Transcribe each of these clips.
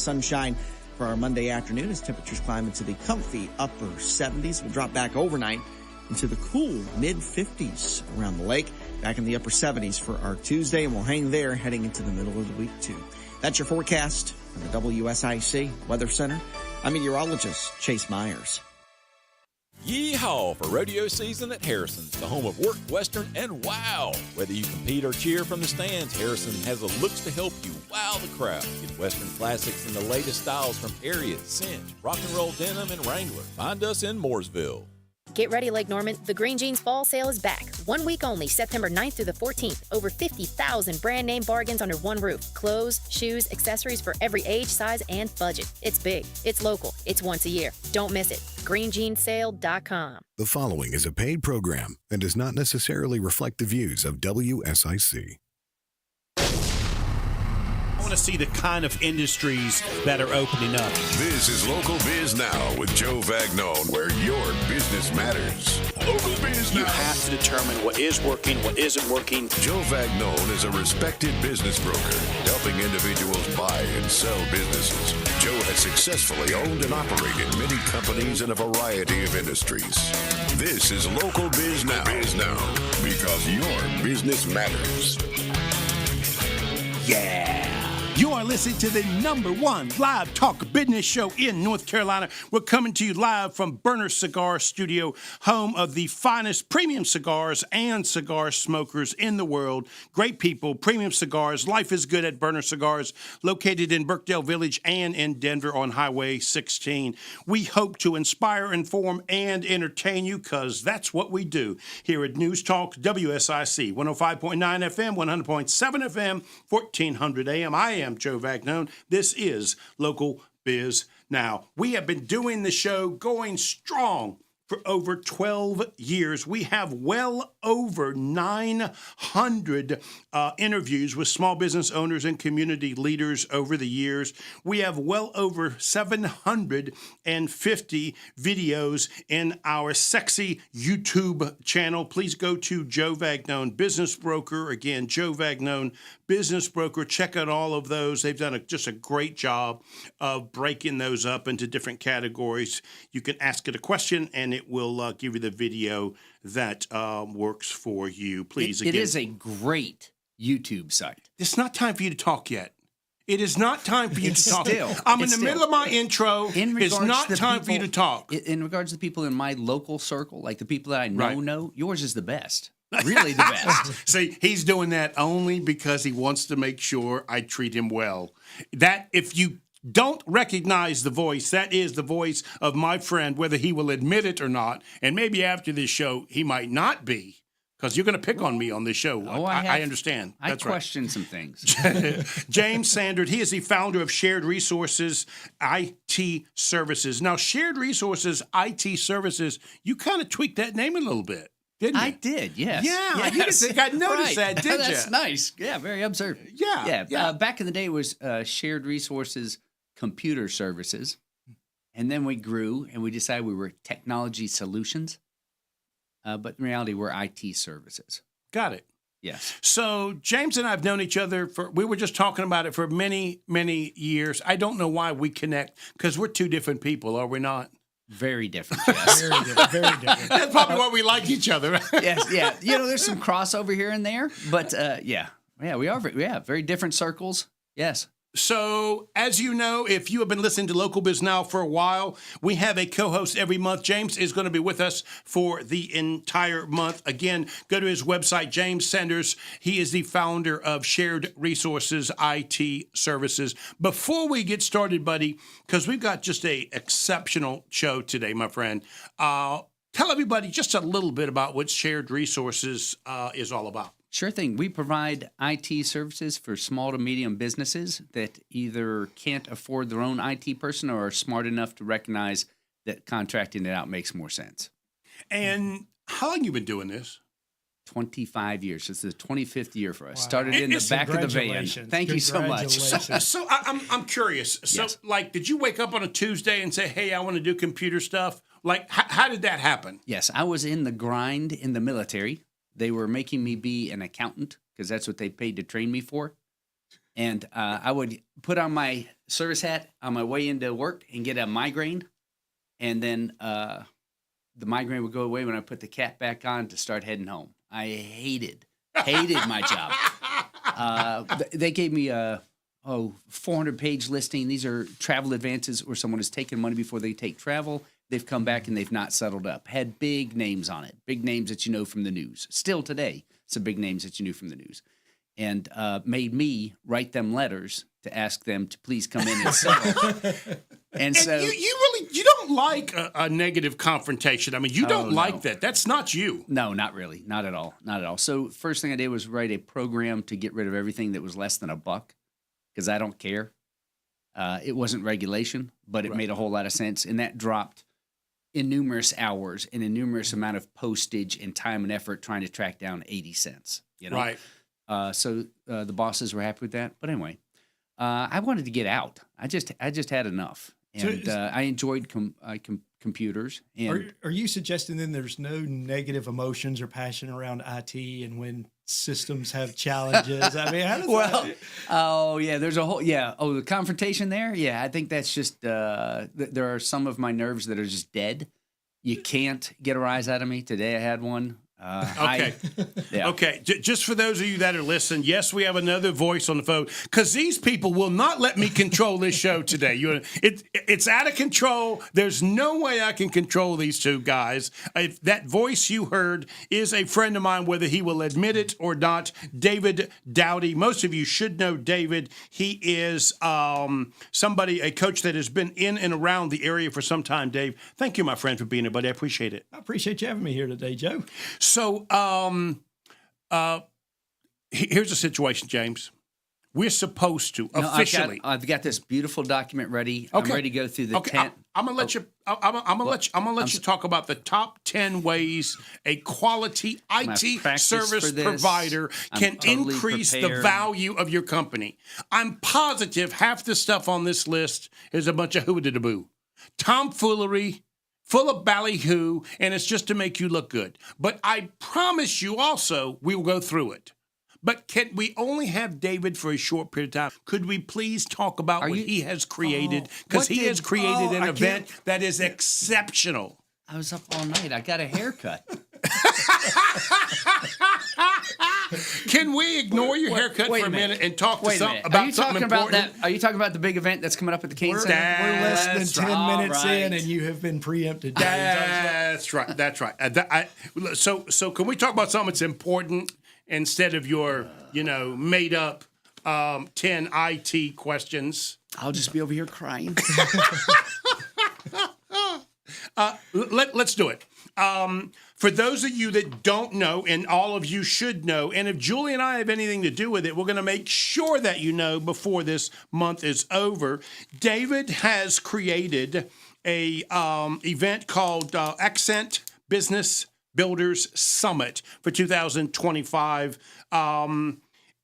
sunshine for our Monday afternoon as temperatures climb into the comfy upper 70s. We'll drop back overnight into the cool mid-50s around the lake. Back in the upper 70s for our Tuesday, and we'll hang there heading into the middle of the week, too. That's your forecast from the WSIC Weather Center. I'm meteorologist Chase Myers. Yeehaw for rodeo season at Harrison's, the home of work, western, and wow. Whether you compete or cheer from the stands, Harrison has the looks to help you wow the crowd. Get western classics and the latest styles from Harriet, Cinch, Rock and Roll Denim, and Wrangler. Find us in Mooresville. Get ready, Lake Norman. The Green Jeans Fall Sale is back. 1 week only, September 9th through the 14th. Over 50,000 brand name bargains under one roof. Clothes, shoes, accessories for every age, size, and budget. It's big. It's local. It's once a year. Don't miss it. greenjeansale.com. The following is a paid program and does not necessarily reflect the views of WSIC. I want to see the kind of industries that are opening up. This is Local Biz Now with Joe Vagnone, where your business matters. Local Biz Now. You have to determine what is working, what isn't working. Joe Vagnone is a respected business broker, helping individuals buy and sell businesses. Joe has successfully owned and operated many companies in a variety of industries. This is Local Biz Now. Biz Now, because your business matters. Yeah. You are listening to the #1 live talk business show in North Carolina. We're coming to you live from Burner Cigar Studio, home of the finest premium cigars and cigar smokers in the world. Great people, premium cigars. Life is good at Burner Cigars, located in Birkdale Village and in Denver on Highway 16. We hope to inspire, inform, and entertain you, because that's what we do here at News Talk WSIC, 105.9 FM, 100.7 FM, 1400 AM. I am Joe Vagnone. This is Local Biz Now. We have been doing the show going strong for over 12 years. We have well over 900 interviews with small business owners and community leaders over the years. We have well over 750 videos in our sexy YouTube channel. Please go to Joe Vagnone Business Broker. Again, Joe Vagnone Business Broker. Check out all of those. They've done just a great job of breaking those up into different categories. You can ask it a question, and it will give you the video that works for you. Please, it is a great YouTube site. It's not time for you to talk yet. It is not time for you to talk. Still, I'm in the middle of my intro. It's not time for you to talk. In regards to the people in my local circle, like the people that I know, yours is the best. Really the best. See, he's doing that only because he wants to make sure I treat him well. That, if you don't recognize the voice, that is the voice of my friend, whether he will admit it or not. And maybe after this show, he might not be, because you're going to pick on me on this show. Oh, I understand. I That's question some things. James Sanders, he is the founder of Shared Resources IT Services. Now, Shared Resources IT Services, you kind of tweaked that name a little bit. Didn't you? I did, yes. Yeah, yes. you didn't think I noticed that, did you? That's nice. Yeah, very observant. Yeah. Back in the day, it was Shared Resources Computer Services. And then we grew, and we decided we were Technology Solutions. But in reality, we're IT Services. Got it. Yes. So James and I have known each other we were just talking about it for many, many years. I don't know why we connect, because we're two different people, are we not? Very different, yes. Very different. That's probably why we like each other. Yes, yeah. There's some crossover here and there, but yeah, we are. Very different circles. Yes. So, as you know, if you have been listening to Local Biz Now for a while, we have a co-host every month. James is going to be with us for the entire month. Again, go to his website, James Sanders. He is the founder of Shared Resources IT Services. Before we get started, buddy, because we've got just a exceptional show today, my friend, tell everybody just a little bit about what Shared Resources is all about. Sure thing. We provide IT services for small to medium businesses that either can't afford their own IT person or are smart enough to recognize that contracting it out makes more sense. And how long have you been doing this? 25 years. It's the 25th year for us. Wow. Started in the back of the van. Thank you so much. So I'm curious. So, Yes. like, did you wake up on a Tuesday and say, hey, I want to do computer stuff? Like, how did that happen? Yes, I was in the grind in the military. They were making me be an accountant because that's what they paid to train me for. And I would put on my service hat on my way into work and get a migraine. And then the migraine would go away when I put the cap back on to start heading home. I hated my job. They gave me a 400-page listing. These are travel advances where someone has taken money before they take travel. They've come back and they've not settled up. Had big names on it, big names that you know from the news. Still today, some big names that you knew from the news. And made me write them letters to ask them to please come in and settle. And so you don't like a negative confrontation. I mean, you don't like that. That's not you. No, not really. Not at all. Not at all. So first thing I did was write a program to get rid of everything that was less than $1 because I don't care. It wasn't regulation, but it made a whole lot of sense. And that dropped in numerous hours and a numerous amount of postage and time and effort trying to track down 80 cents. You know? Right. So the bosses were happy with that. But anyway, I wanted to get out. I just had enough. And I enjoyed computers. And are you suggesting then there's no negative emotions or passion around IT and when systems have challenges? I mean, how does there's a whole the confrontation there. Yeah, I think that's just there are some of my nerves that are just dead. You can't get a rise out of me. Today I had one. Okay. Okay. Just for those of you that are listening, yes, we have another voice on the phone because these people will not let me control this show today. It's out of control. There's no way I can control these two guys. That voice you heard is a friend of mine, whether he will admit it or not, David Dowdy. Most of you should know David. He is a coach that has been in and around the area for some time. Dave, thank you, my friend, for being here, buddy. I appreciate it. I appreciate you having me here today, Joe. So here's the situation, James. We're supposed to officially. I've got this beautiful document ready. Okay. I'm ready to go through the 10. I'm gonna let you. I'm gonna let you talk about the top 10 ways a quality IT service provider can increase the value of your company. I'm positive half the stuff on this list is a bunch of hoo-da-da-boo, tomfoolery, full of ballyhoo, and it's just to make you look good. But I promise you also we will go through it. But can we only have David for a short period of time? Could we please talk about what he has created? Because he has created an event that is exceptional. I was up all night. I got a haircut. Can we ignore your haircut for a minute and talk about something important? Are you talking about the big event that's coming up at the Cain Center? We're less than 10 minutes in, and you have been preempted. That's right. That's right. So can we talk about something that's important instead of your, made up 10 IT questions? I'll just be over here crying. Let's do it. For those of you that don't know, and all of you should know, and if Julie and I have anything to do with it, we're going to make sure that you know before this month is over. David has created a event called Ascent Business Builders Summit for 2025.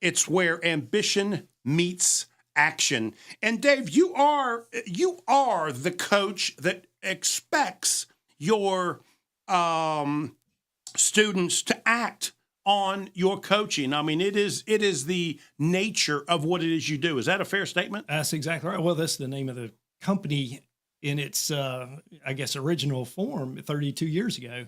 It's where ambition meets action. And Dave, you are the coach that expects your students to act on your coaching. I mean, it is the nature of what it is you do. Is that a fair statement? That's exactly right. Well, that's the name of the company in its, original form 32 years ago.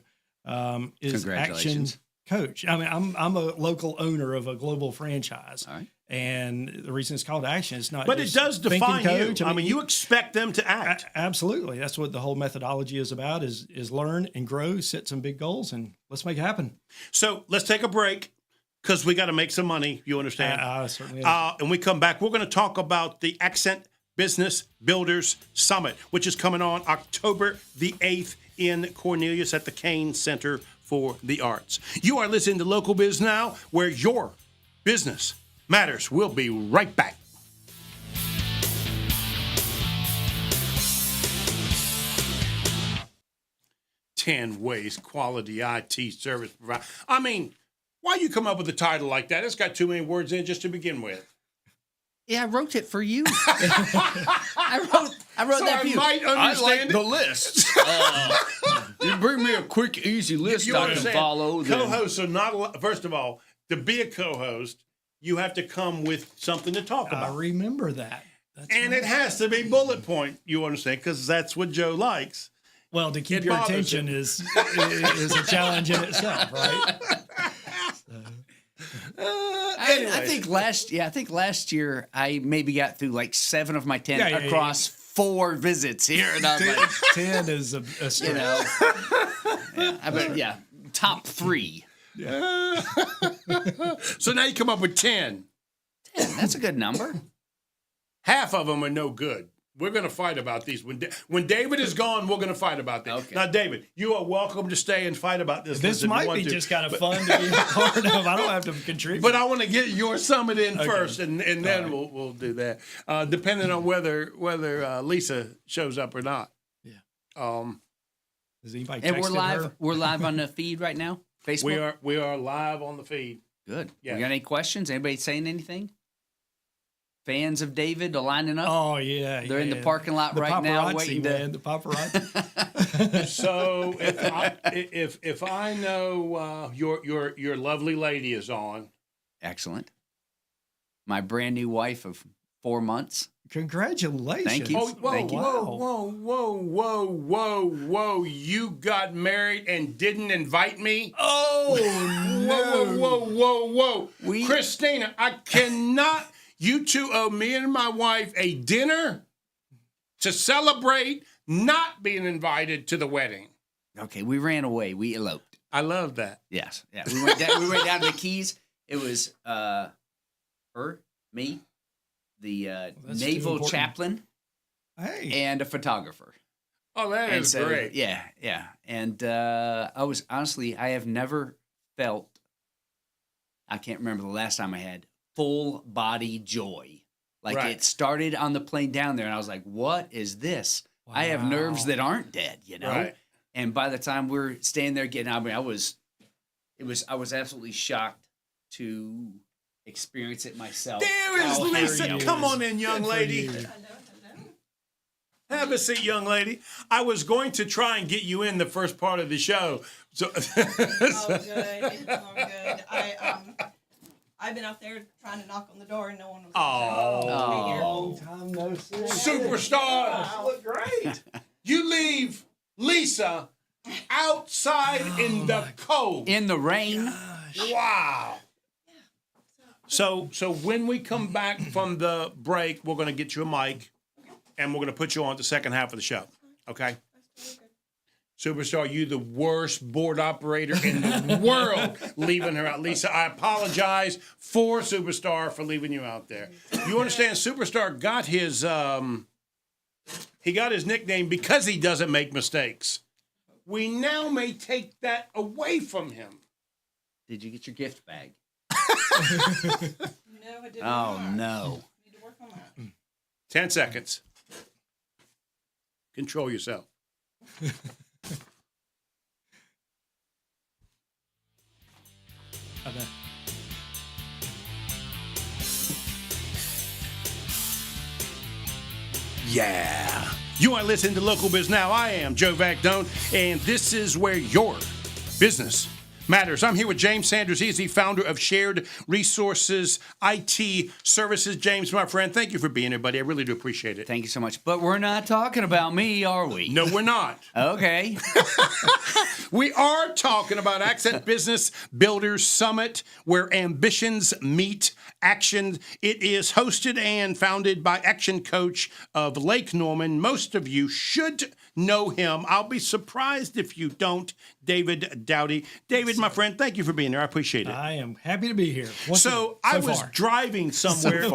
Is Action Coach. I mean, I'm a local owner of a global franchise. All right. And the reason it's called Action is not. But just it does define coach. you. I mean, you expect them to act. Absolutely. That's what the whole methodology is about: is learn and grow, set some big goals, and let's make it happen. So let's take a break because we got to make some money. You understand? Certainly. And we come back. We're going to talk about the Ascent Business Builders Summit, which is coming on October the 8th in Cornelius at the Cain Center for the Arts. You are listening to Local Biz Now, where your business matters. We'll be right back. "10 Ways Quality IT Service Provider." I mean, why you come up with a title like that? It's got too many words in it just to begin with. Yeah, I wrote it for you. I wrote so that for you. I might understand the list. You bring me a quick, easy list I can follow. Co-hosts are not allowed. First of all, to be a co-host, you have to come with something to talk about. I remember that. And it has to be bullet point, you understand, because that's what Joe likes. Well, to keep your attention is a challenge in itself, right? I think last year I maybe got through like 7 of my 10 across 4 visits here, and I was like, 10 is a stretch. Top 3. Yeah. So now you come up with 10. 10, that's a good number. Half of them are no good. We're going to fight about these. When David is gone, we're going to fight about this. Okay. Now, David, you are welcome to stay and fight about this. This might be just kind of fun to be a part of. I don't have to contribute. But I want to get your summit in first, and then we'll do that, depending on whether Lisa shows up or not. Yeah. Is anybody and we're live. Her? We're live on the feed right now. Facebook. We are live on the feed. Good. Yeah. We got any questions? Anybody saying anything? Fans of David are lining up. Oh yeah, they're in the parking lot right now waiting. The paparazzi. So if I know your lovely lady is on, excellent. My brand new wife of 4 months. Congratulations! Thank you. Thank you. Whoa! You got married and didn't invite me? Oh no! Whoa! Christina, I cannot. You two owe me and my wife a dinner to celebrate not being invited to the wedding. Okay, we ran away. We eloped. I love that. Yes. Yeah. We went down to the Keys. It was her, me, the naval chaplain, and a photographer. Oh, that is great. Yeah. And I have never felt, I can't remember the last time I had full body joy. It started on the plane down there, and I was like, what is this? Wow. I have nerves that aren't dead, Right. And by the time we're staying there getting out, I was absolutely shocked to experience it myself. There is Lisa. Come on in, young lady. Have a seat, young lady. I was going to try and get you in the first part of the show. So good. It's all good. I've been out there trying to knock on the door and no one was long time no see. Superstar. You look great. You leave Lisa outside in the cold. In the rain. Gosh. Wow. So when we come back from the break, we're going to get you a mic, and we're going to put you on the second half of the show. Okay? Superstar, you the worst board operator in the world leaving her out. Lisa, I apologize for Superstar for leaving you out there. You understand, Superstar got his nickname because he doesn't make mistakes. We now may take that away from him. Did you get your gift bag? No, I didn't. Oh, no. Need to work on that. 10 seconds. Control yourself. Okay. Yeah. You are listening to Local Biz Now. I am Joe Vagnone, and this is where your business matters. I'm here with James Sanders. He's the founder of Shared Resources IT Services. James, my friend, thank you for being here, buddy. I really do appreciate it. Thank you so much. But we're not talking about me, are we? No, we're not. Okay. We are talking about Ascent Business Builders Summit, where ambitions meet action. It is hosted and founded by action coach of Lake Norman. Most of you should know him. I'll be surprised if you don't, David Dowdy. David, my friend, thank you for being here. I appreciate it. I am happy to be here. I was driving somewhere.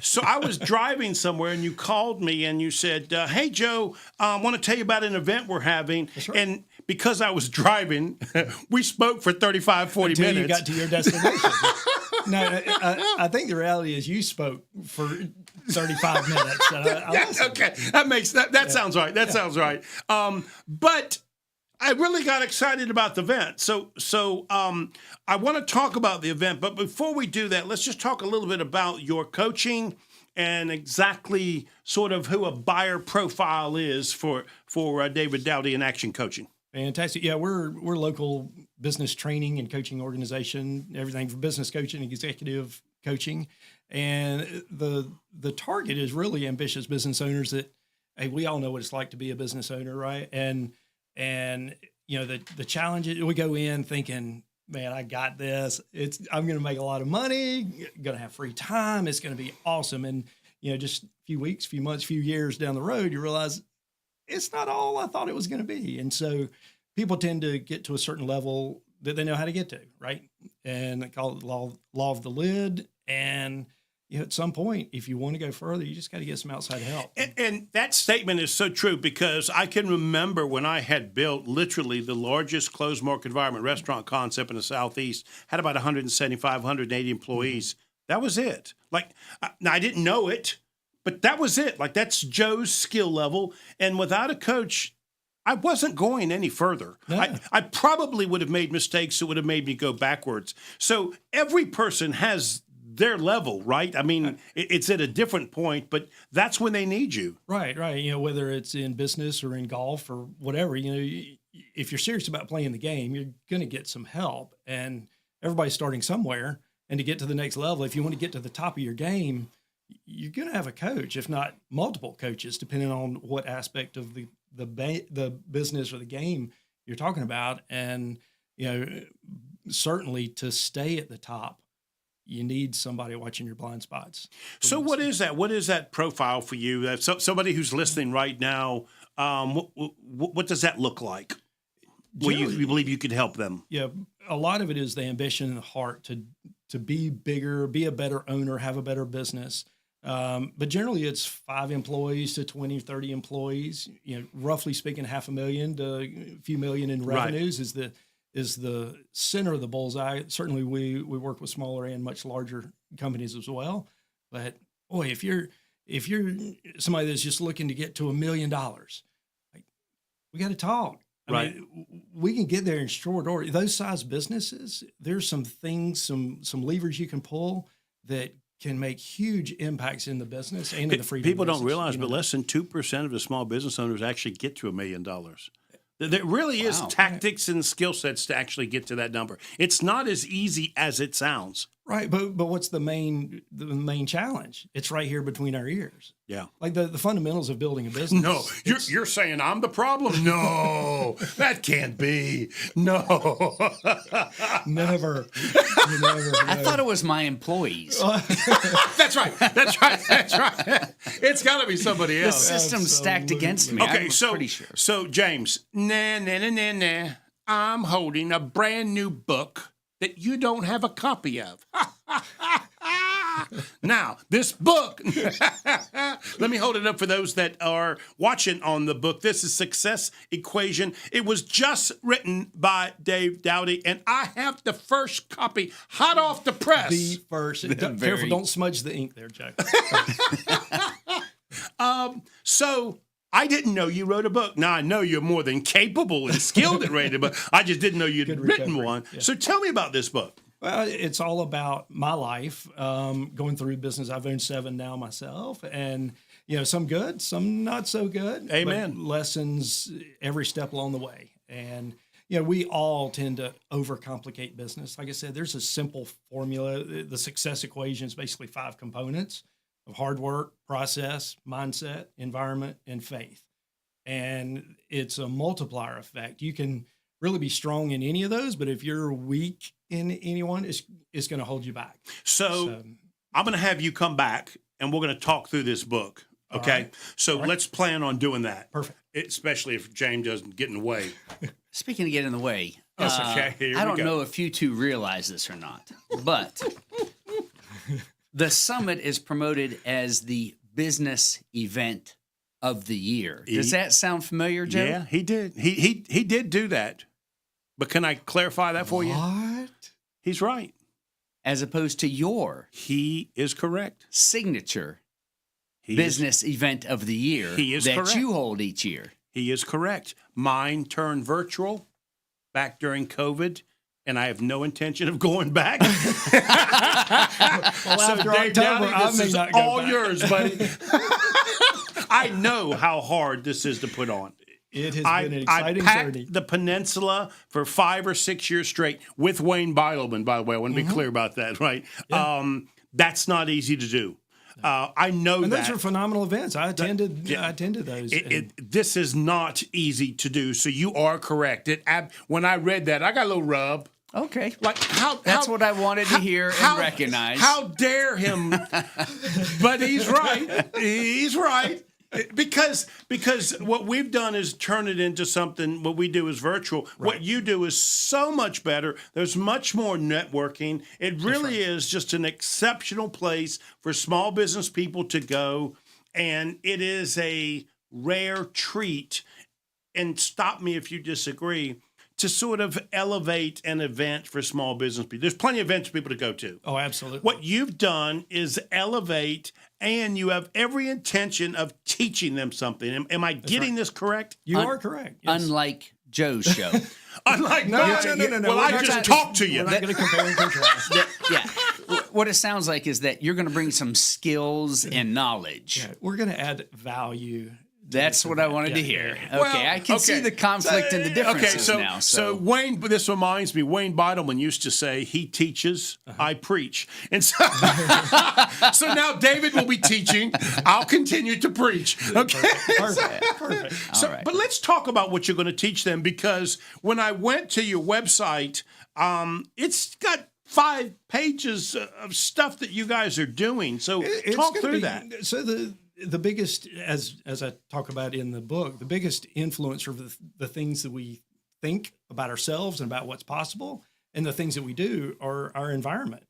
So I was driving somewhere, and you called me, and you said, hey, Joe, I want to tell you about an event we're having. Right. And because I was driving, we spoke for 35, 40 Until minutes. you got to your destination. No, I think the reality is you spoke for 35 minutes. Okay, that sounds right. That sounds right. But I really got excited about the event. So I want to talk about the event. But before we do that, let's just talk a little bit about your coaching and exactly sort of who a buyer profile is for David Dowdy in Action Coaching. Fantastic. Yeah, we're local business training and coaching organization, everything from business coaching, executive coaching. And the target is really ambitious business owners that, hey, we all know what it's like to be a business owner, right? And you know, the challenge is we go in thinking, man, I got this. I'm going to make a lot of money, going to have free time. It's going to be awesome. And, you know, just a few weeks, few months, few years down the road, you realize it's not all I thought it was going to be. And so people tend to get to a certain level that they know how to get to, right? And they call it law of the lid. And you know, at some point, if you want to go further, you just got to get some outside help. And that statement is so true, because I can remember when I had built literally the largest closed market environment restaurant concept in the Southeast, had about 175, 180 employees. That was it. Like, now I didn't know it, but that was it. Like, that's Joe's skill level. And without a coach, I wasn't going any further. No. I probably would have made mistakes that would have made me go backwards. So every person has their level, right? I mean, it's at a different point, but that's when they need you. Right. You know, whether it's in business or in golf or whatever, you know, if you're serious about playing the game, you're going to get some help, and everybody's starting somewhere. And to get to the next level, if you want to get to the top of your game, you're going to have a coach, if not multiple coaches, depending on what aspect of the business or the game you're talking about. And, you know, certainly to stay at the top, you need somebody watching your blind spots. So what is that? What is that profile for you? Somebody who's listening right now, what does that look like? Where you believe you could help them? Yeah, a lot of it is the ambition and the heart to be bigger, be a better owner, have a better business. But generally it's 5 employees to 20, 30 employees. You know, roughly speaking, $500,000 to a few million in revenues is the center of the bullseye. Certainly we work with smaller and much larger companies as well. But boy, if you're somebody that's just looking to get to $1 million, like, we got to talk. I mean, we can get there in short order. Those size businesses, there's some things, some levers you can pull that can make huge impacts in the business and in the freedom. People don't realize, but less than 2% of the small business owners actually get to $1 million. There really is tactics and skill sets to actually get to that number. It's not as easy as it sounds. Right, but what's the main challenge? It's right here between our ears. Yeah, like the fundamentals of building a business. No, you're saying I'm the problem? No, that can't be. No, never. I thought it was my employees. That's right. It's got to be somebody else. The system's stacked against me. Okay, I'm pretty sure. So James, nah. I'm holding a brand new book that you don't have a copy of. Now, this book, let me hold it up for those that are watching on the book. This is Success Equation. It was just written by Dave Dowdy, and I have the first copy hot off the press. The first. Careful, don't smudge the ink there, Joe. So I didn't know you wrote a book. Now, I know you're more than capable and skilled at writing a book. I just didn't know you'd written one. Yeah. So tell me about this book. Well, it's all about my life, going through business. I've owned 7 now myself, and, you know, some good, some not so good. Amen. Lessons every step along the way. And, you know, we all tend to overcomplicate business. Like I said, there's a simple formula. The success equation is basically 5 components of hard work, process, mindset, environment, and faith. And it's a multiplier effect. You can really be strong in any of those, but if you're weak in anyone, it's going to hold you back. So I'm going to have you come back, and we're going to talk through this book, okay? Right. So let's plan on doing that. Perfect. Especially if James doesn't get in the way. Speaking of getting in the way, okay, I don't know if you two realize this or not, but the summit is promoted as the business event of the year. Does that sound familiar, Joe? Yeah, he did. He did do that. But can I clarify that for you? What? He's right. As opposed to your He is correct. Signature business event of the year that you hold each year. He is correct. Mine turned virtual back during COVID, and I have no intention of going back. Well, after October, this is all yours, buddy. I know how hard this is to put on. It has been an exciting I packed journey. the peninsula for 5 or 6 years straight with Wayne Beidelman, by the way. I want to be clear about that, right? Yeah. That's not easy to do. I know and that. those are phenomenal events. I attended those. This is not easy to do. So you are correct. When I read that, I got a little rub. Okay. Like That's what I wanted to hear and recognize. How dare him? But he's right. He's right. Because what we've done is turn it into something. What we do is virtual. Right. What you do is so much better. There's much more networking. It really is just an exceptional place for small business people to go, and it is a rare treat. And stop me if you disagree. To sort of elevate an event for small business people. There's plenty of events for people to go to. Oh, absolutely. What you've done is elevate, and you have every intention of teaching them something. Am I getting this correct? You are correct. Yes. Unlike Joe's show. Unlike no. Well, I just talked to you. We're not going to compare and contrast. Yeah. What it sounds like is that you're going to bring some skills and knowledge. Yeah, we're going to add value. That's what I wanted to hear. Okay, I can see the conflict and the differences now. So Wayne, this reminds me, Wayne Beidelman used to say, he teaches, I preach. And so, so now David will be teaching, I'll continue to preach. Okay? Perfect. So, right. But let's talk about what you're going to teach them, because when I went to your website, it's got 5 pages of stuff that you guys are doing. So talk through that. So the biggest, as I talk about in the book, the biggest influencer of the things that we think about ourselves and about what's possible and the things that we do are our environment.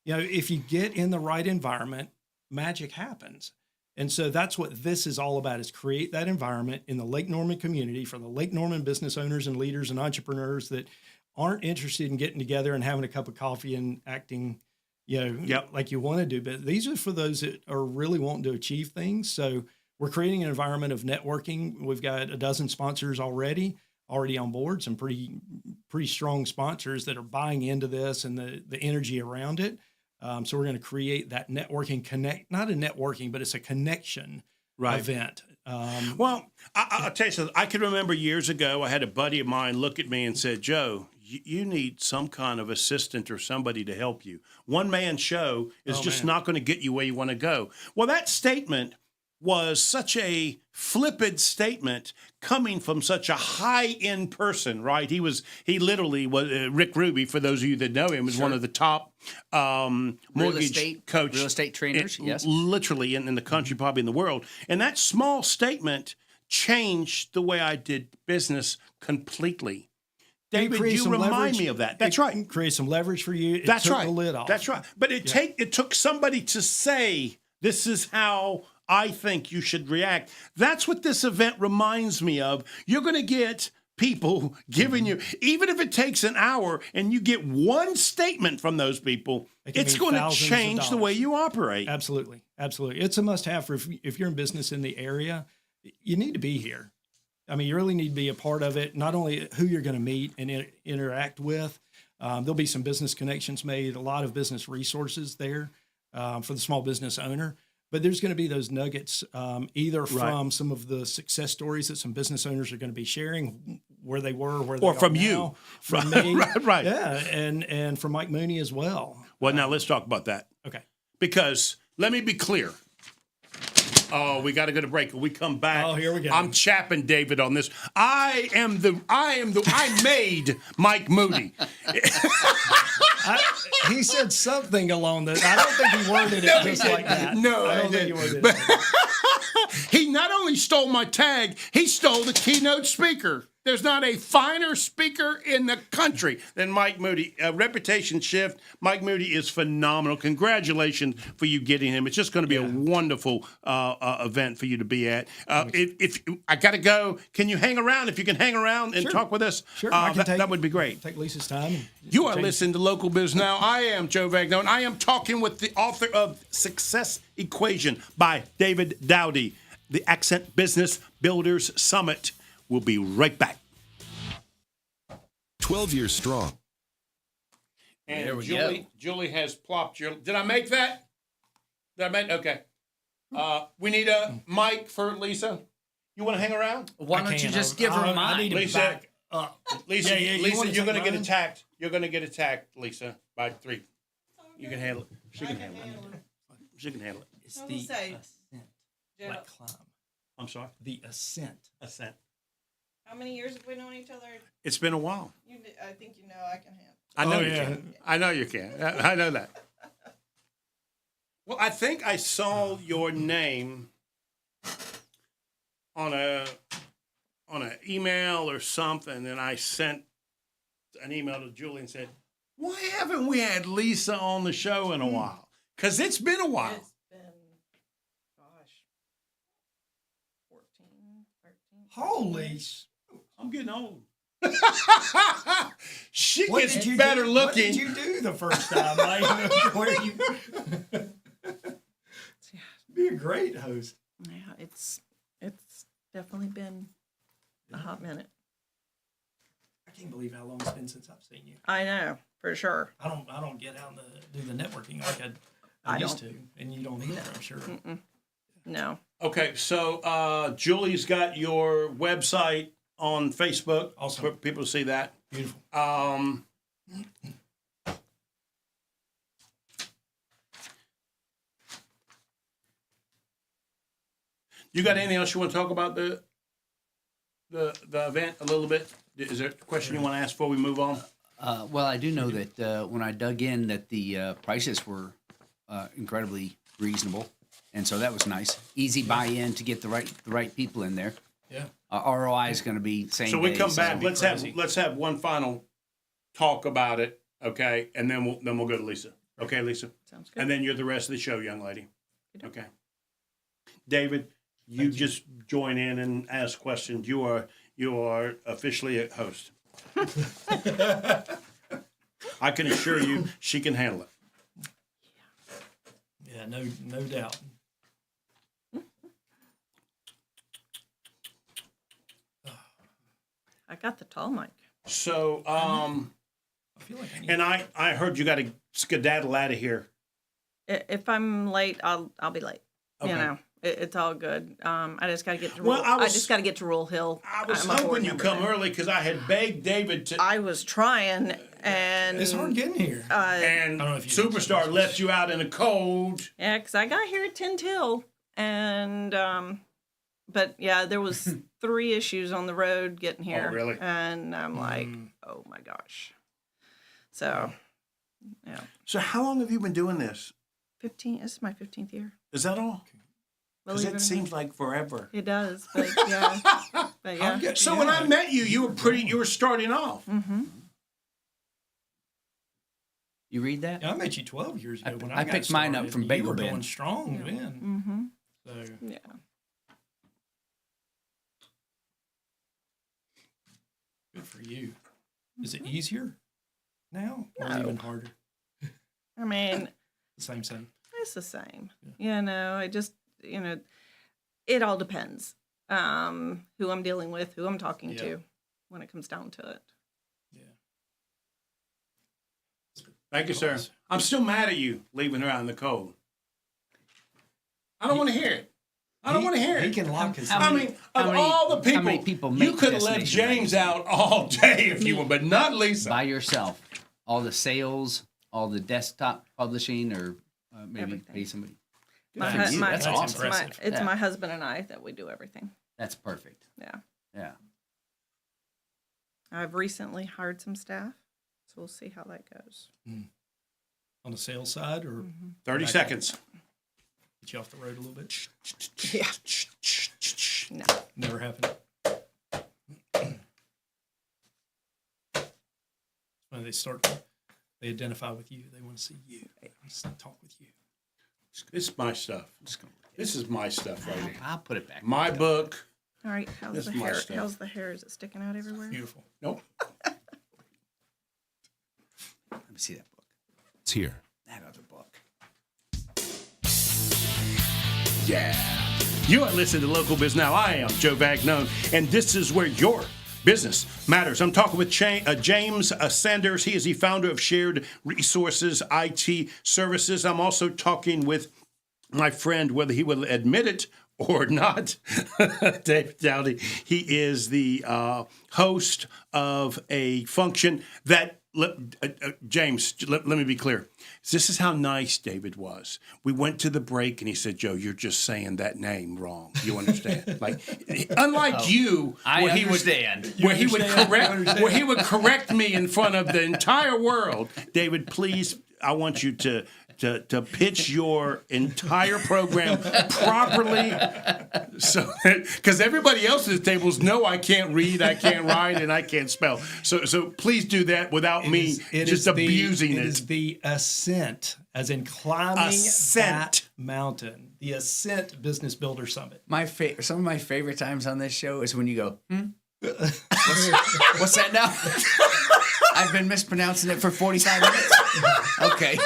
You know, if you get in the right environment, magic happens. And so that's what this is all about, is create that environment in the Lake Norman community for the Lake Norman business owners and leaders and entrepreneurs that aren't interested in getting together and having a cup of coffee and acting like you want to do. But these are for those that are really wanting to achieve things. So we're creating an environment of networking. We've got a dozen sponsors already on board, some pretty strong sponsors that are buying into this and the energy around it. So we're going to create that networking not a networking, but it's a connection event. Well, I'll tell you something. I can remember years ago, I had a buddy of mine look at me and said, Joe, you need some kind of assistant or somebody to help you. One-man show is not going to get you where you want to go. Well, that statement was such a flippant statement coming from such a high-end person, right? He literally was Rick Ruby, for those of you that know him, was one of the top mortgage coach, real estate trainers, yes, literally in the country, probably in the world. And that small statement changed the way I did business completely. David, you remind me of that. That's right. Create some leverage for you. That's right. The lid off. That's right. But it took somebody to say, this is how I think you should react. That's what this event reminds me of. You're going to get people giving you, even if it takes an hour and you get one statement from those people, it's going to change the way you operate. Absolutely. Absolutely. It's a must-have for if you're in business in the area, you need to be here. I mean, you really need to be a part of it, not only who you're going to meet and interact with. There'll be some business connections made, a lot of business resources there for the small business owner. But there's going to be those nuggets either from some of the success stories that some business owners are going to be sharing, where they were, where they are from now, you, from me, right? Yeah, and from Mike Mooney as well. Well, now let's talk about that. Okay. Because let me be clear. Oh, we got to go to break. When we come back, here we go. I'm chapping David on this. I made Mike Moody. He said something along that. I don't think he worded it just like that. No, I don't think he worded it. He not only stole my tag, he stole the keynote speaker. There's not a finer speaker in the country than Mike Moody. Reputation shift. Mike Moody is phenomenal. Congratulations for you getting him. It's just going to be a wonderful event for you to be at. If I got to go, can you hang around? If you can hang around and talk with us, sure. That would be great. Take Lisa's time. You are listening to Local Biz Now. I am Joe Vagnone. I am talking with the author of Success Equation by David Dowdy, the Ascent Business Builders Summit. We'll be right back. 12 years strong. And there we go. Julie has plopped. Did I make that? Okay. We need a mic for Lisa. You want to hang around? Why don't you just give her a mic? Lisa, Lisa, Yeah, you're going to get attacked. You're going to get attacked, Lisa, by 3. You can handle it. She can I handle handle it. She can handle it. It's I was the gonna say, Ascent, Joe, like climb. I'm sorry. The Ascent. Ascent. how many years have we known each other? It's been a while. I think you know I can handle. I know Oh, you yeah. can. I know you can. I know that. Well, I think I saw your name on an email or something, and I sent an email to Julie and said, "Why haven't we had Lisa on the show in a while? Because it's been a while." It's been, gosh, 14, 13. Holy! I'm getting old. She What gets did you better do? looking. What did you do the first time? Like, where you? Be a great host. Yeah, it's definitely been a hot minute. I can't believe how long it's been since I've seen you. I know, for sure. I don't get out and do the networking like I used to, and you don't either, I'm sure. No. Okay, so Julie's got your website on Facebook. Awesome. For people to see that. Beautiful. You got anything else you want to talk about the event a little bit? Is there a question you want to ask before we move on? Well, I do know that when I dug in, that the prices were incredibly reasonable, and so that was nice. Easy buy-in to get the right people in there. Yeah. ROI is going to be same. So we day, come back. crazy. Let's have one final talk about it, okay? And then we'll go to Lisa. Okay, Lisa. Sounds good. And then you're the rest of the show, young lady. Okay. David, you just join in and ask questions. You are officially a host. I can assure you, she can handle it. Yeah, no doubt. I got the tall mic. So, I feel like I need and I heard you got to skedaddle out of here. If I'm late, I'll be late. Okay. You know, it's all good. I just got to get to. Well, I just got to get to Rule Hill. I was I'm a board hoping you member come there. early because I had begged David to. I was trying, and it's hard getting here. And I don't know if you Superstar left you out in the cold. yeah, because I got here at 10 till, and but yeah, there was 3 issues on the road getting here. Oh, really? And I'm like, oh my gosh. So, yeah, So how long have you been doing this? 15. This is my 15th year. Is that all? Because Believe it or seems not. like forever. It does, but yeah, but yeah. I'm good. So when I met you, you were starting off. Mm-hmm. You read that? Yeah, I met you 12 years ago when I got picked mine up started, from and Bagel you were Bin. going strong then. Mm-hmm. So Yeah. good for you. Is it easier now or No. even harder? I mean, The same. it's the same. You know, I just, you know, it all depends. Who I'm dealing with, who I'm talking Yeah. to when it comes down to it. Yeah. Thank you, sir. I'm still mad at you leaving her out in the cold. I don't want to hear it. I don't want to hear it. He can lock his. How I many- mean, how of many- all the how people, many people you make could have left Destination James Magazine? out all day if you want, but not Lisa. By yourself, all the sales, all the desktop publishing, or maybe Everything. pay somebody. My, for you. that's That's awesome. impressive. It's Yeah. my husband and I that we do everything. That's perfect. Yeah. Yeah. I've recently hired some staff, so we'll see how that goes. On the sales side or 30 seconds. get you off the road a little bit? Yeah. No. Never happened. When they identify with you. They want to see you. They want to talk with you. This is my stuff. This is my stuff right here. I'll put it back. My book. All right. How's That's the my hair? stuff. How's the hair? Is it sticking out everywhere? Beautiful. Nope. Let me see that book. It's here. That other book. Yeah. You are listening to Local Biz Now. I am Joe Vagnone, and this is where your business matters. I'm talking with James Sanders. He is the founder of Shared Resources IT Services. I'm also talking with my friend, whether he will admit it or not, David Dowdy. He is the host of a function that, James, let me be clear. This is how nice David was. We went to the break, and he said, Joe, you're just saying that name wrong. You understand? Like, unlike you, where he would correct me in front of the entire world. David, please, I want you to pitch your entire program properly, so because everybody else's tables know I can't read, I can't write, and I can't spell. So please do that without me just abusing it. It is the Ascent, as in climbing that mountain. The Ascent Business Builder Summit. Some of my favorite times on this show is when you go, what's that now? I've been mispronouncing it for 45 minutes. Okay.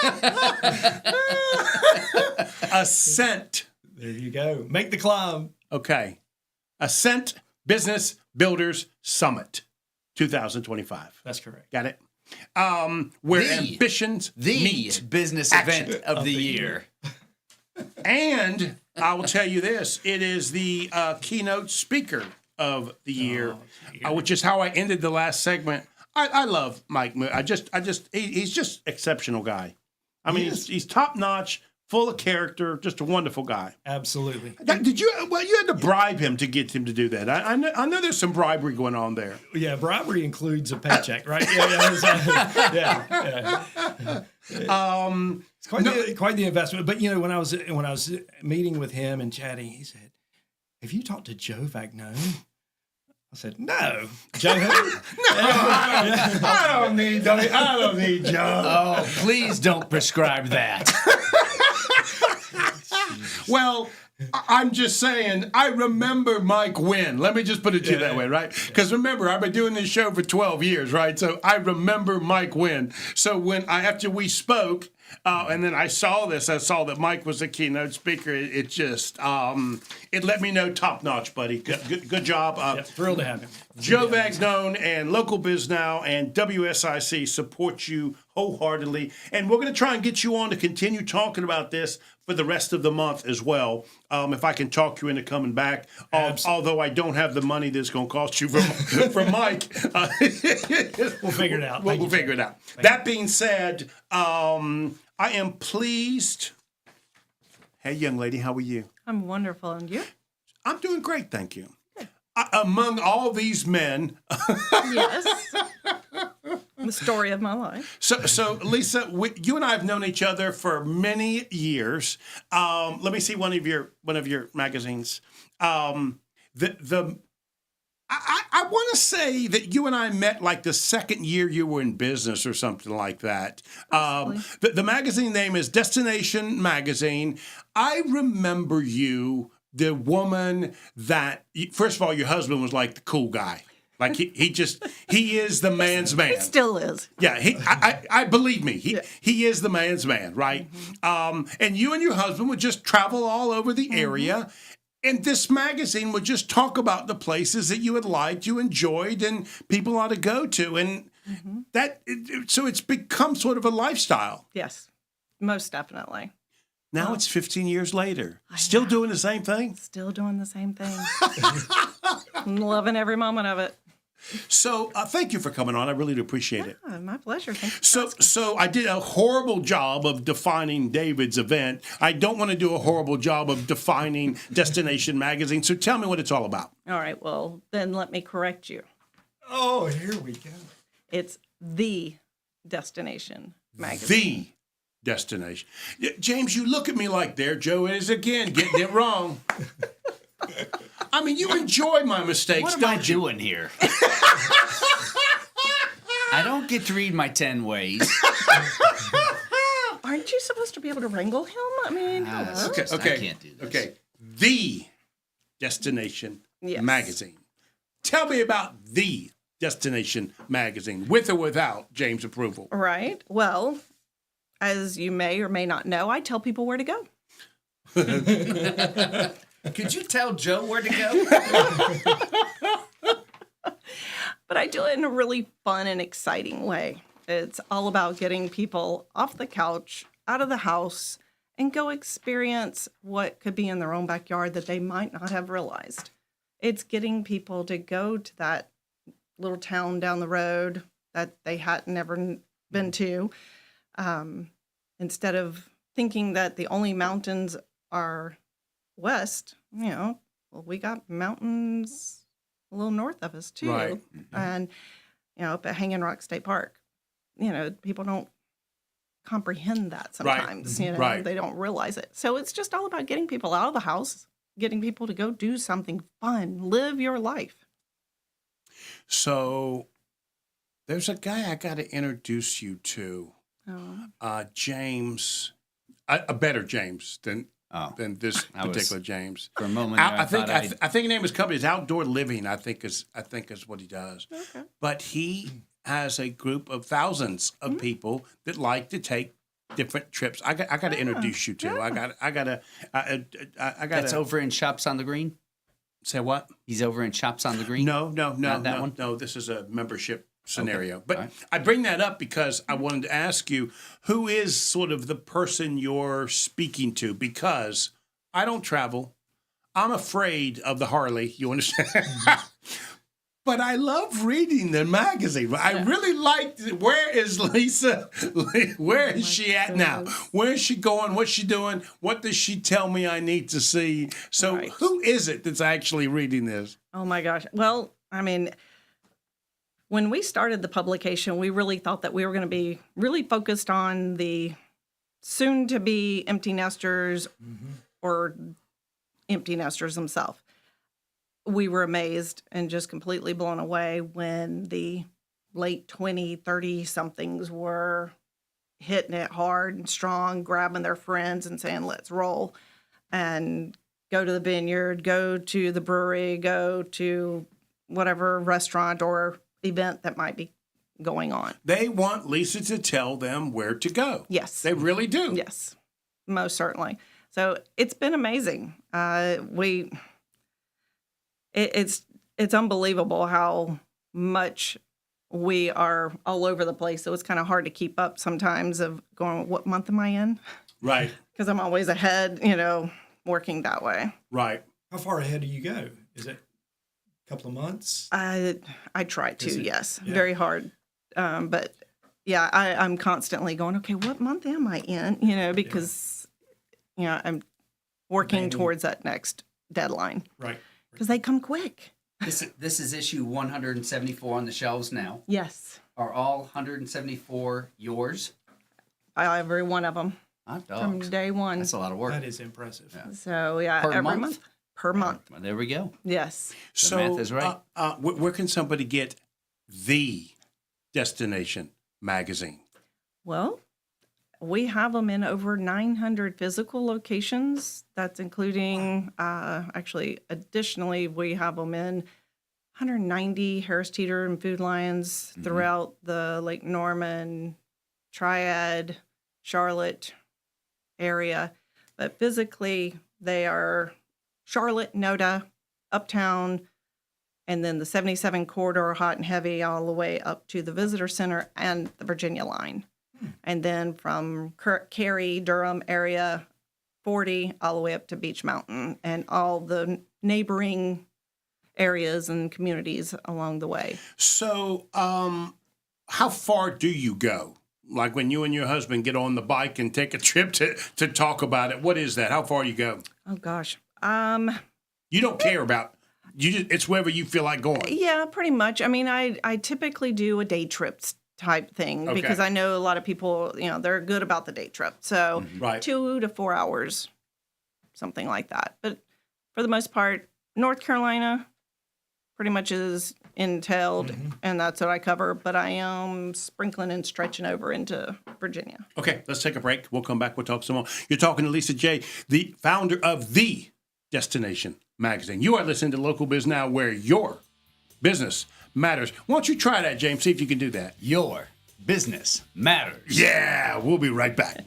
Ascent. There you go. Make the climb. Okay. Ascent Business Builders Summit 2025. That's correct. Got it? Where ambitions meet business action event of the year. And I will tell you this, it is the keynote speaker of the year, which is how I ended the last segment. I love Mike. He's just exceptional guy. I mean, he's top notch, full of character, just a wonderful guy. Absolutely. You had to bribe him to get him to do that. I know there's some bribery going on there. Yeah, bribery includes a paycheck, right? Yeah. It's quite the investment. But when I was meeting with him and chatting, he said, "Have you talked to Joe Vagnone?" I said, "No, Joe." I don't need Joe. Oh, please don't prescribe that. Well, I'm just saying, I remember Mike Wynn. Let me just put it to you that way, right? Because remember, I've been doing this show for 12 years, right? So I remember Mike Wynn. So after we spoke, and then I saw that Mike was a keynote speaker. It just, it let me know top notch, buddy. Good job. Thrilled to have him. Joe Vagnone and Local Biz Now and WSIC support you wholeheartedly. And we're going to try and get you on to continue talking about this for the rest of the month as well. If I can talk you into coming back, although I don't have the money that's going to cost you for Mike. We'll figure it out. We'll figure it out. That being said, I am pleased. Hey, young lady, how are you? I'm wonderful. And you? I'm doing great, thank you. Among all these men. Yes. The story of my life. So Lisa, you and I have known each other for many years. Let me see one of your magazines. I want to say that you and I met like the second year you were in business or something like that. The magazine name is Destination Magazine. I remember you, the woman that, first of all, your husband was like the cool guy. Like he is the man's man. He still is. Yeah, I believe me. He is the man's man, right? Mm-hmm. And you and your husband would just travel all over the area. And this magazine would just talk about the places that you had liked, you enjoyed, and people ought to go to. And so it's become sort of a lifestyle. Yes, most definitely. Now it's 15 years later. Still doing the same thing? Still doing the same thing. I'm loving every moment of it. So thank you for coming on. I really do appreciate it. My pleasure. Thank you. So I did a horrible job of defining David's event. I don't want to do a horrible job of defining Destination Magazine. So tell me what it's all about. All right. Well, then let me correct you. Oh, here we go. It's the Destination Magazine. The Destination. James, you look at me like there. Joe is again getting it wrong. I mean, you enjoy my mistakes, what don't am I you? doing here? I don't get to read my 10 ways. Aren't you supposed to be able to wrangle him? I mean, okay. I can't do this. Okay. The Destination Magazine. Tell me about the Destination Magazine, with or without James' approval. Right. Well, as you may or may not know, I tell people where to go. Could you tell Joe where to go? But I do it in a really fun and exciting way. It's all about getting people off the couch, out of the house, and go experience what could be in their own backyard that they might not have realized. It's getting people to go to that little town down the road that they had never been to, instead of thinking that the only mountains are west. Well, we got mountains a little north of us too, right. And up at Hanging Rock State Park, people don't comprehend that sometimes. Right. They don't realize it. So it's just all about getting people out of the house, getting people to go do something fun, live your life. So there's a guy I got to introduce you to, James, a better James than this particular James. For a moment, I think the name of his company is Outdoor Living. I think is what he does. Okay. But he has a group of thousands of people that like to take different trips. I got to introduce you to. Yeah. I got to. That's over in Shops on the Green. Say what? He's over in Shops on the Green. No. Not that one? No, this is a membership scenario. Okay. But right. I bring that up because I wanted to ask you, who is sort of the person you're speaking to? Because I don't travel. I'm afraid of the Harley. You understand? But I love reading the magazine. Yeah. I really like, where is Lisa? Where is she at now? Where is she going? What's she doing? What does she tell me I need to see? So who is it that's actually reading this? Oh, my gosh. Well, I mean, when we started the publication, we really thought that we were going to be really focused on the soon-to-be empty nesters or empty nesters themselves. We were amazed and just completely blown away when the late 20, 30-somethings were hitting it hard and strong, grabbing their friends and saying, let's roll, and go to the vineyard, go to the brewery, go to whatever restaurant or event that might be going on. They want Lisa to tell them where to go. Yes. They really do. Yes, most certainly. So it's been amazing. It's unbelievable how much we are all over the place. So it's kind of hard to keep up sometimes of going, what month am I in? Right. Because I'm always ahead, working that way. Right. How far ahead do you go? Is it a couple of months? I try to, yes. Yeah. Very hard. But yeah, I'm constantly going, okay, what month am I in? Because, I'm working towards that next deadline. Right. Because they come quick. This is issue 174 on the shelves now. Yes. Are all 174 yours? Every one of them. Hot dogs. From day one. That's a lot of work. That is impressive. Yeah. So, yeah, every month? Per month. Well, there we go. Yes. The math is right. Where can somebody get the Destination magazine? Well, we have them in over 900 physical locations. That's including, additionally, we have them in 190 Harris Teeter and Food Lions throughout the Lake Norman, Triad, Charlotte area. But physically, they are Charlotte, Noda, Uptown, and then the 77 corridor, hot and heavy, all the way up to the Visitor Center and the Virginia line. And then from Cary, Durham area, 40, all the way up to Beach Mountain and all the neighboring areas and communities along the way. So how far do you go? Like when you and your husband get on the bike and take a trip to talk about it, what is that? How far do you go? Oh, gosh. You don't care about, it's wherever you feel like going. Yeah, pretty much. I mean, I typically do a day trip type thing because I know a lot of people, they're good about the day trip. So 2 to 4 hours, something like that. But for the most part, North Carolina pretty much is entailed, and that's what I cover. But I am sprinkling and stretching over into Virginia. Okay, let's take a break. We'll come back. We'll talk some more. You're talking to Lisa J., the founder of the Destination magazine. You are listening to Local Biz Now, where your business matters. Why don't you try that, James? See if you can do that. Your business matters. Yeah, we'll be right back.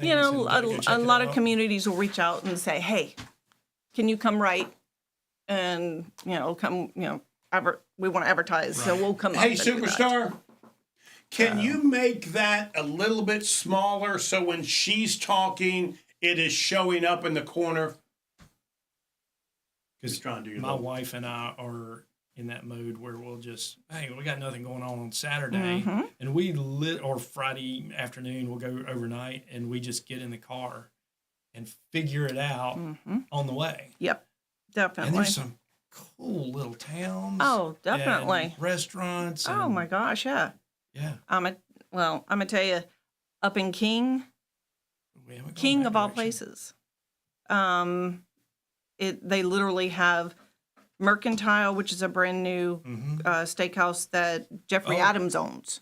A lot of communities will reach out and say, hey, can you come write and, come, we want to advertise, so we'll come up. Hey, and do that. Superstar, can you make that a little bit smaller so when she's talking, it is showing up in the corner? Because my wife and I are in that mode where we'll just, hey, we got nothing going on Saturday, and or Friday afternoon, we'll go overnight, and we just get in the car and figure it out on the way. Yep, definitely. And there's some cool little towns. Oh, definitely. And restaurants. Oh my gosh, yeah. Yeah. I'm gonna tell you, up in Cain, of all places, they literally have Mercantile, which is a brand new steakhouse that Jeffrey Adams owns.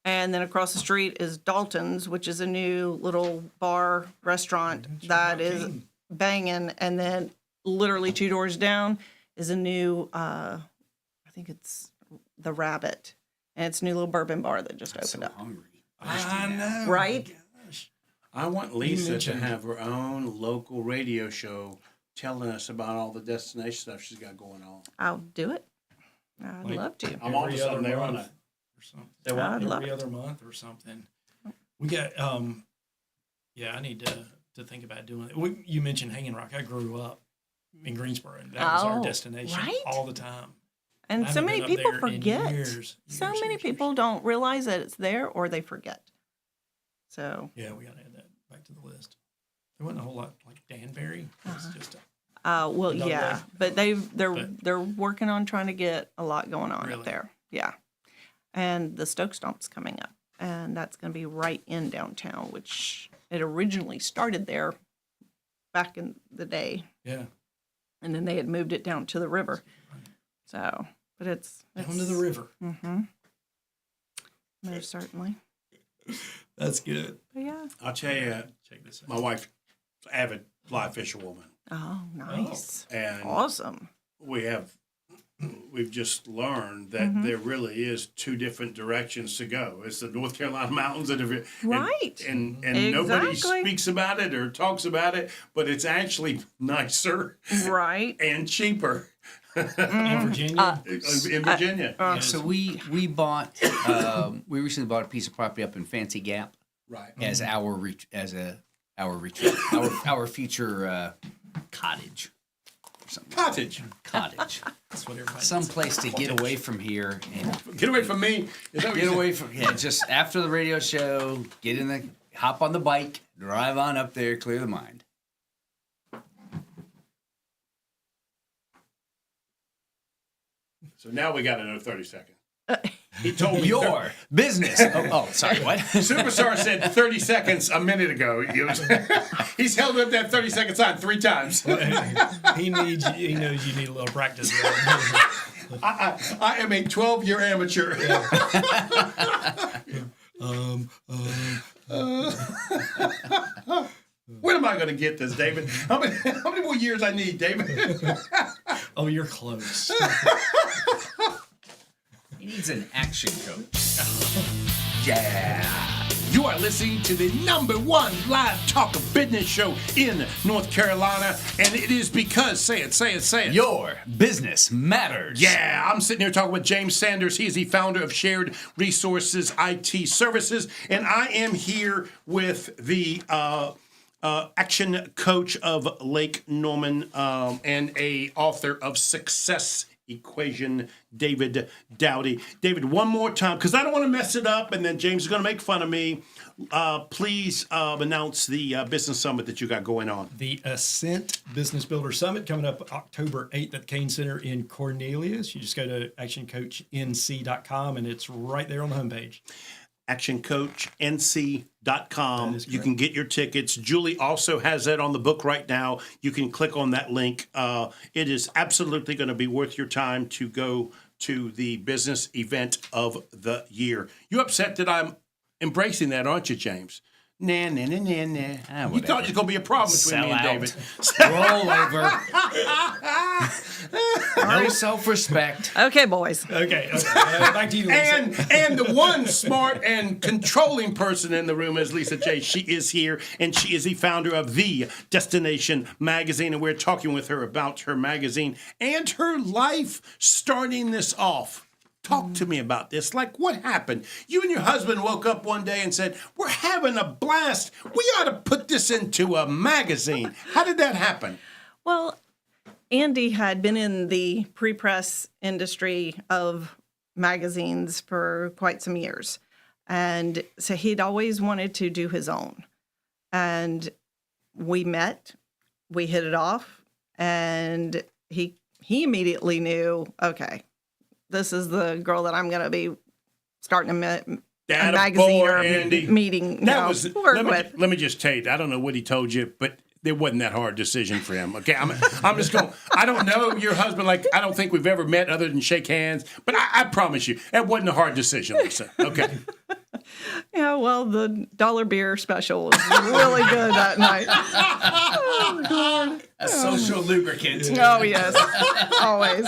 And then across the street is Dalton's, which is a new little bar restaurant that is banging. And then literally 2 doors down is a new, I think it's the Rabbit. And it's a new little bourbon bar that just opened up. Hungry. I know. Right? I want Lisa to have her own local radio show telling us about all the destination stuff she's got going on. I'll do it. I'd love to. I'm on to something there on that. Every other month or something. We got, I need to think about doing it. You mentioned Hanging Rock. I grew up in Greensboro. That was our destination all the time. And so many people forget. So many people don't realize that it's there or they forget. So. Yeah, we got to add that back to the list. There wasn't a whole lot like Danbury. It's just but they're working on trying to get a lot going on up there. Yeah. And the Stoke Stomp's coming up, and that's going to be right in downtown, which it originally started there back in the day. Yeah. And then they had moved it down to the river. So, but it's down to the river. Mm-hmm. Most certainly. That's good. But yeah. I'll tell you, check this out. My wife's an avid fly fisherwoman. Oh, nice. And awesome. We've just learned that there really is 2 different directions to go. It's the North Carolina mountains, and exactly. Nobody speaks about it or talks about it, but it's actually nicer, and cheaper. In Virginia. In Virginia. So we bought we recently bought a piece of property up in Fancy Gap, as our future cottage. Cottage. That's what everybody. Some place to get away from here and get away from me. Get away from just after the radio show. Hop on the bike, drive on up there, clear the mind. So now we got another 30 seconds. He told me your business. Sorry, what? Superstar said 30 seconds a minute ago. He's held up that 30-second sign 3 times. He knows you need a little practice. I am a 12-year amateur. When am I going to get this, David? How many more years I need, David? Oh, you're close. He needs an action coach. Yeah. You are listening to the #1 live talk of business show in North Carolina, and it is because, say it. Your business matters. Yeah, I'm sitting here talking with James Sanders. He is the founder of Shared Resources IT Services, and I am here with the action coach of Lake Norman and a author of Success Equation, David Dowdy. David, one more time, because I don't want to mess it up, and then James is going to make fun of me. Please announce the business summit that you got going on. The Ascent Business Builder Summit coming up October 8th at the Cain Center in Cornelius. You just go to actioncoachnc.com, and it's right there on the homepage. actioncoachnc.com. You can get your tickets. Julie also has that on the book right now. You can click on that link. It is absolutely going to be worth your time to go to the business event of the year. You upset that I'm embracing that, aren't you, James? Nah. Ah, You thought it was going to be a problem between me and David. Roll over. No self-respect. Okay, boys. Okay. Back to you, Lisa. And the one smart and controlling person in the room is Lisa J. She is here, and she is the founder of The Destination Magazine, and we're talking with her about her magazine and her life starting this off. Talk to me about this. Like, what happened? You and your husband woke up one day and said, we're having a blast. We ought to put this into a magazine. How did that happen? Well, Andy had been in the pre-press industry of magazines for quite some years. And so he'd always wanted to do his own. And we met, we hit it off, and he immediately knew, okay, this is the girl that I'm going to be starting a magazine or meeting. Let me just tell you, I don't know what he told you, but it wasn't that hard decision for him. Okay, I'm just going. I don't know your husband. Like, I don't think we've ever met other than shake hands. But I promise you, it wasn't a hard decision, Lisa. Okay. Yeah, well, the dollar beer special was really good that night. Oh, God. A social lubricant. Oh, yes, always.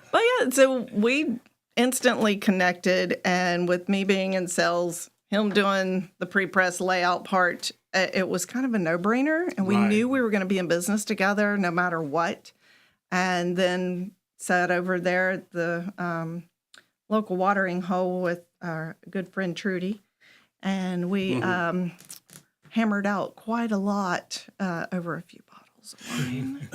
But yeah, so we instantly connected, and with me being in sales, him doing the pre-press layout part, it was kind of a no-brainer, and we knew we were going to be in business together no matter what. And then sat over there at the local watering hole with our good friend Trudy, and we hammered out quite a lot over a few bottles of wine.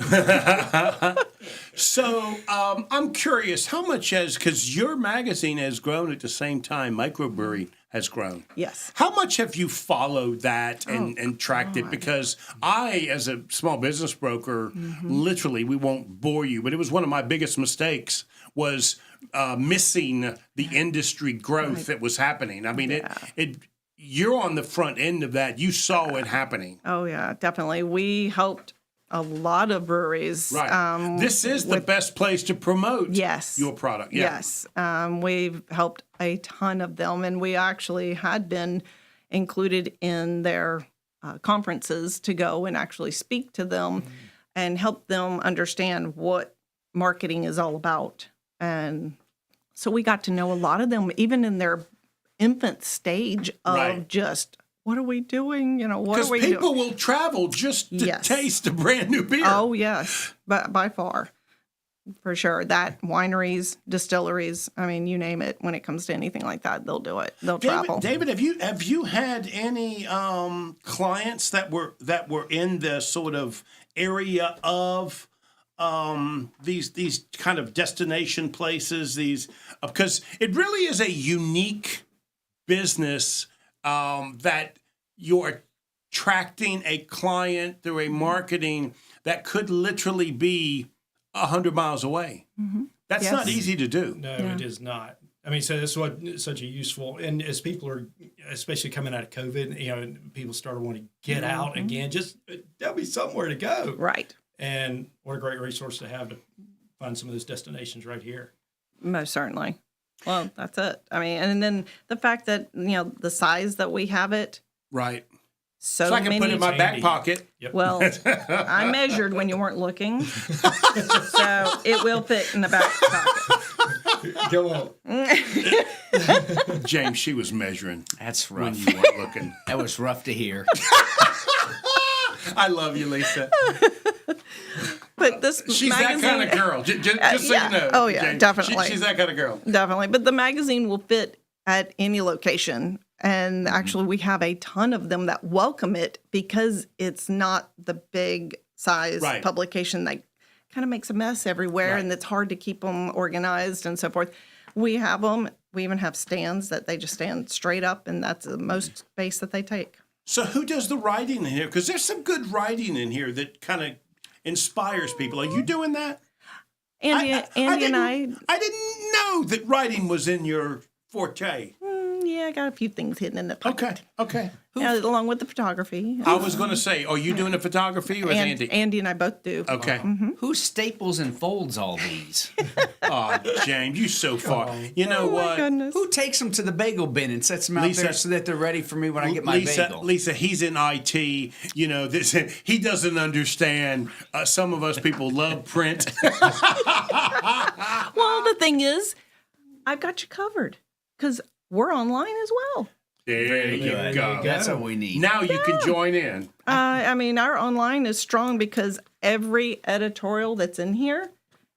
So I'm curious, how much because your magazine has grown at the same time microbrewery has grown. Yes. How much have you followed that and tracked it? Because I, as a small business broker, literally, we won't bore you, but it was one of my biggest mistakes was missing the industry growth that was happening. I mean, you're on the front end of that. You saw it happening. Oh, yeah, definitely. We helped a lot of breweries. Right. This is the best place to promote your product. Yeah. Yes. We've helped a ton of them, and we actually had been included in their conferences to go and actually speak to them and help them understand what marketing is all about. And so we got to know a lot of them, even in their infant stage of just, what are we doing? You know, what are we doing? Because people will travel just to taste a brand new beer. Oh, yes, but by far, for sure. That wineries, distilleries, I mean, you name it. When it comes to anything like that, they'll do it. They'll travel. David, have you had any clients that were in the sort of area of these kind of destination places? Because it really is a unique business. That you're attracting a client through a marketing that could literally be 100 miles away. That's not easy to do. No, it is not. I mean, so that's what such a useful, and as people are, especially coming out of COVID, you know, people started wanting to get out again, just there'll be somewhere to go. Right. And what a great resource to have to find some of those destinations right here. Most certainly. Well, that's it. I mean, and then the fact that, you know, the size that we have it. Right. So I can put it in my back pocket. Yep. Well, I measured when you weren't looking. So it will fit in the back pocket. Go on. James, she was measuring. That's rough. When you weren't looking. That was rough to hear. I love you, Lisa. But this she's magazine, that kind of girl. Just so you know. Oh, yeah, James. definitely. She's that kind of girl. Definitely. But the magazine will fit at any location. And actually, we have a ton of them that welcome it because it's not the big size publication that kind of makes a mess everywhere and it's hard to keep them organized and so forth. We have them. We even have stands that they just stand straight up, and that's the most space that they take. So who does the writing in here? Because there's some good writing in here that kind of inspires people. Are you doing that? Andy and I didn't know that writing was in your forte. Yeah, I got a few things hidden in the pocket. Okay. Yeah, along with the photography. I was going to say, are you doing the photography or is Andy? Andy and I both do. Okay. Who staples and folds all these? Oh, James, you so far. You know what? Goodness. Who takes them to the bagel bin and sets them out there so that they're ready for me when I get my bagel? Lisa, he's in IT. You know, he doesn't understand. Some of us people love print. Well, the thing is, I've got you covered because we're online as well. There you go. That's what we need. Now you can join in. I mean, our online is strong because every editorial that's in here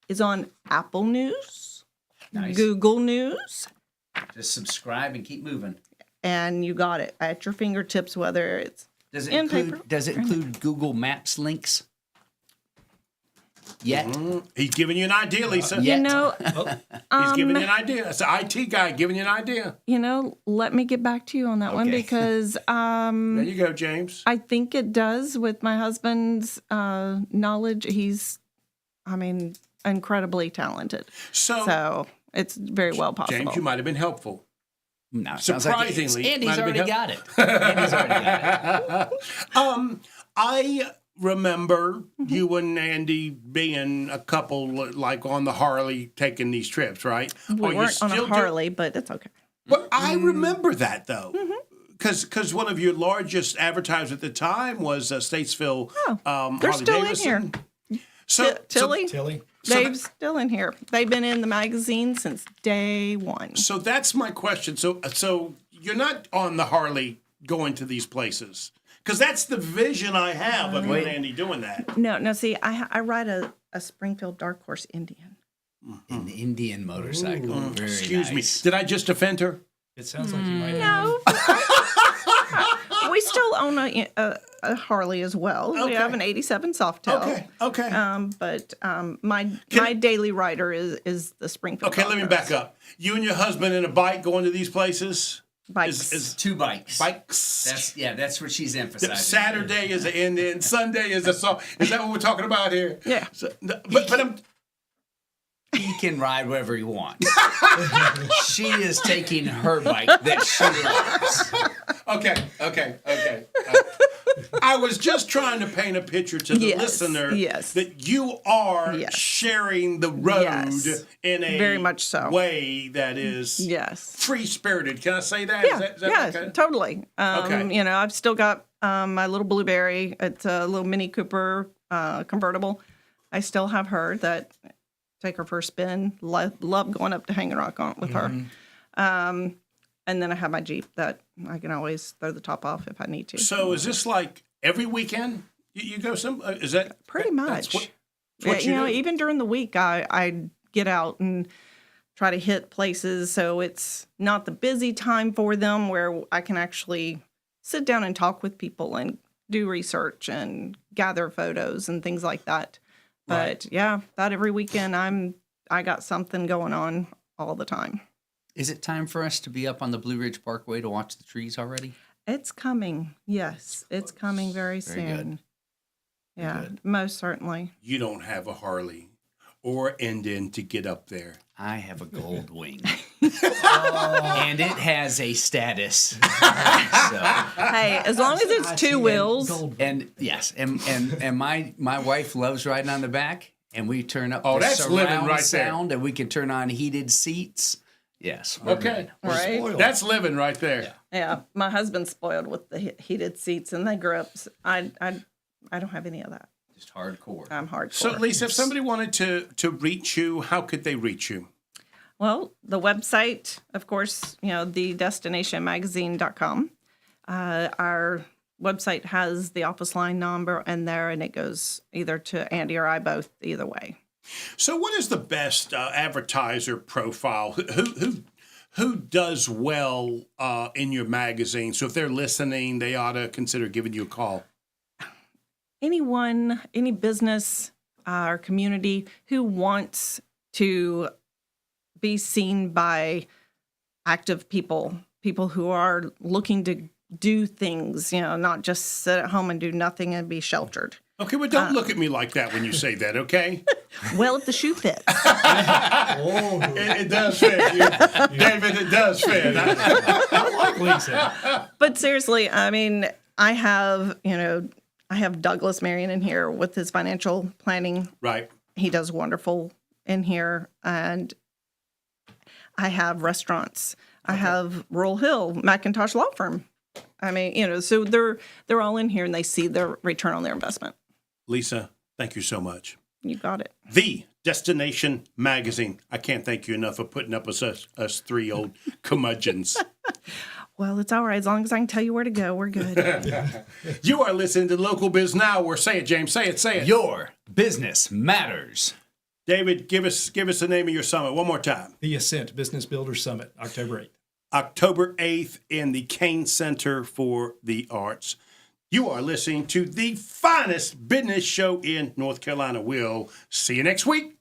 is on Apple News, Google News. Just subscribe and keep moving. And you got it at your fingertips, whether it's Does it in include paper. Does it include Google Maps links? Yet. He's giving you an idea, Lisa. Yeah. You know, He's giving you an idea. It's an IT guy giving you an idea. let me get back to you on that one because There you go, James. I think it does with my husband's knowledge. He's, incredibly talented. So it's very well possible. James, you might have been helpful. No, it sounds like Surprisingly, Andy's already got it. Andy's already got it. I remember you and Andy being a couple, like on the Harley, taking these trips, right? We weren't on a Harley, but it's okay. But I remember that, though. Because one of your largest advertisers at the time was Statesville They're Harley still Davidson. in here. So, Tilly. Dave's still in here. They've been in the magazine since day one. So that's my question. So you're not on the Harley going to these places? Because that's the vision I have of you and Andy doing that. No. See, I ride a Springfield Dark Horse Indian. An Indian motorcycle. Very Excuse me. nice. Did I just offend her? It sounds like you might. No. We still own a Harley as well. We have an 87 Softail. Okay. But my daily rider is the Springfield. Okay, let me back up. You and your husband in a bike going to these places? Bikes. Is 2 bikes. bikes. That's what she's emphasizing. Saturday is an Indian, Sunday is a song. Is that what we're talking about here? Yeah. So, but I'm... He can ride wherever he wants. She is taking her bike that she loves. Okay. I was just trying to paint a picture to the listener that you are sharing the road in a very much so way that is free-spirited. Can I say that? Yeah, Is that okay? Totally. Okay. I've still got my little Blueberry. It's a little Mini Cooper convertible. I still have her that take her for a spin. Love going up to Hanging Rock on with her. And then I have my Jeep that I can always throw the top off if I need to. So is this like every weekend you go some? Is that pretty much? What you do? Even during the week, I get out and try to hit places. So it's not the busy time for them where I can actually sit down and talk with people and do research and gather photos and things like that. But that every weekend I got something going on all the time. Is it time for us to be up on the Blue Ridge Parkway to watch the trees already? It's coming. Yes, it's coming very soon. Very Yeah, good. most certainly. You don't have a Harley or Indian to get up there. I have a gold wing. And it has a status. So, Hey, as long as it's 2 wheels. and yes, and my wife loves riding on the back, and we turn up the that's living surround right sound, and we can turn on heated seats. Yes. we're Okay. good. Right? That's living right there. Yeah, my husband's spoiled with the heated seats and the grips. I don't have any of that. Just hardcore. I'm hardcore. So, Lisa, if somebody wanted to reach you, how could they reach you? Well, the website, of course, thedestinationmagazine.com. Our website has the office line number in there, and it goes either to Andy or I both, either way. So what is the best advertiser profile? Who does well in your magazine? So if they're listening, they ought to consider giving you a call. Anyone, any business or community who wants to be seen by active people who are looking to do things, not just sit at home and do nothing and be sheltered. Okay, well, don't look at me like that when you say that, okay? Well, if the shoe fits. It does fit. David, it does fit. I like Lisa. But seriously, I mean, I have Douglas Marion in here with his financial planning. Right. He does wonderful in here. And I have restaurants. I have Rural Hill, McIntosh Law Firm. I mean, so they're all in here and they see their return on their investment. Lisa, thank you so much. You got it. The Destination Magazine. I can't thank you enough for putting up with us three old curmudgeons. Well, it's all right. As long as I can tell you where to go, we're good. You are listening to Local Biz Now. Where say it, James. Say it. Your business matters. David, give us the name of your summit one more time. The Ascent Business Builder Summit, October 8th. October 8th in the Cain Center for the Arts. You are listening to the finest business show in North Carolina. We'll see you next week.